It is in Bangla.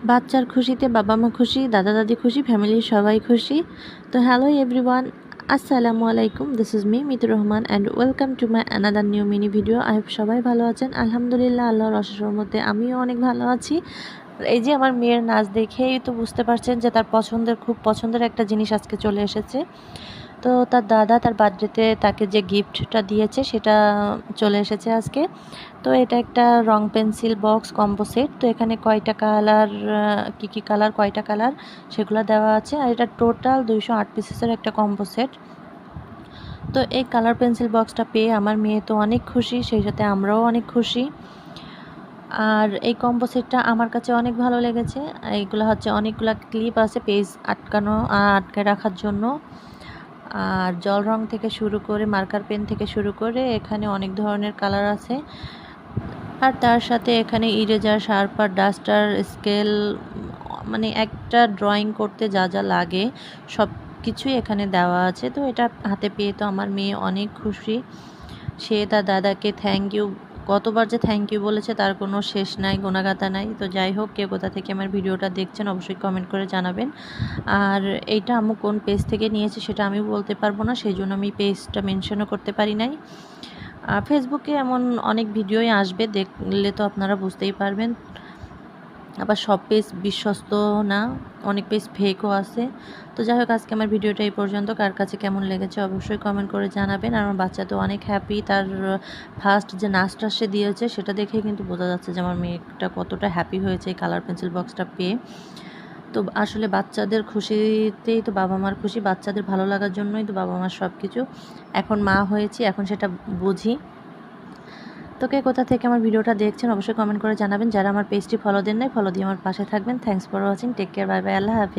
বাচ্চার খুশিতে বাবা মা খুশি, দাদা দাদি খুশি, ফ্যামিলির সবাই খুশি। তো হ্যালো এভরিওয়ান, আসসালামু আলাইকুম। This is me Mitur Rahman and welcome to my another new mini video. I hope সবাই ভালো আছেন। আলহামদুলিল্লাহ, আল্লাহর অশেষ রহমতে আমিও অনেক ভালো আছি। এই যে আমার মেয়ের নাচ দেখেই তো বুঝতে পারছেন যে তার খুব পছন্দের একটা জিনিস আজকে চলে এসেছে। তো তার দাদা তার বার্থডেতে তাকে যে গিফটটা দিয়েছে সেটা চলে এসেছে আজকে। তো এটা একটা রং পেন্সিল বক্স কম্বো সেট। তো এখানে কয়টা কালার, কী কালার, কয়টা কালার সেগুলো দেওয়া আছে। আর এটা টোটাল 208 পিসেসের একটা কম্বো সেট। তো এই কালার পেন্সিল বক্সটা পেয়ে আমার মেয়ে তো অনেক খুশি, সেই সাথে আমরাও অনেক খুশি। আর এই কম্বো সেটটা আমার কাছে অনেক ভালো লেগেছে। এইগুলো হচ্ছে অনেকগুলো ক্লিপ আছে পেজ আটকে রাখার জন্য। আর জল রং থেকে শুরু করে মার্কার পেন থেকে শুরু করে এখানে অনেক ধরনের কালার আছে। আর তার সাথে এখানে ইরেজার, শার্পার, ডাস্টার, স্কেল, মানে একটা ড্রয়িং করতে যা যা লাগে সব কিছুই এখানে দেওয়া আছে। তো এটা হাতে পেয়ে তো আমার মেয়ে অনেক খুশি। সে তার দাদাকে থ্যাংক ইউ, কতবার যে থ্যাংক ইউ বলেছে তার কোনো শেষ নাই, গোনাগাতা নাই। তো যাই হোক, কে কোথা থেকে আমার ভিডিওটা দেখছেন অবশ্যই কমেন্ট করে জানাবেন। আর এইটা আম্মু কোন পেজ থেকে নিয়েছে সেটা আমি বলতে পারবো না, সেই জন্য আমি পেজটা মেনশনও করতে পারি নাই। ফেসবুকে এমন অনেক ভিডিওই আসবে, দেখলে তো আপনারা বুঝতেই পারবেন। আবার সব পেজ বিশ্বস্ত না, অনেক পেজ ফেকও আছে। তো যাই হোক, আজকে আমার ভিডিওটা এই পর্যন্ত। কার কাছে কেমন লেগেছে অবশ্যই কমেন্ট করে জানাবেন। আর আমার বাচ্চা তো অনেক হ্যাপি। তার ফার্স্ট যে নাচটা সে দিয়েছে সেটা দেখেই কিন্তু বোঝা যাচ্ছে যে আমার মেয়েটা কতটা হ্যাপি হয়েছে এই কালার পেন্সিল বক্সটা পেয়ে। তো আসলে বাচ্চাদের খুশিতেই তো বাবা মার খুশি, বাচ্চাদের ভালো লাগার জন্যই তো বাবা মার সব কিছু। এখন মা হয়েছি, এখন সেটা বুঝি। তো কে কোথা থেকে আমার ভিডিওটা দেখছেন অবশ্যই কমেন্ট করে জানাবেন। যারা আমার পেজটি ফলো দেন নাই, ফলো দিয়ে আমার পাশে থাকবেন। Thanks for watching, take care, bye bye, আল্লাহ হাফিজ।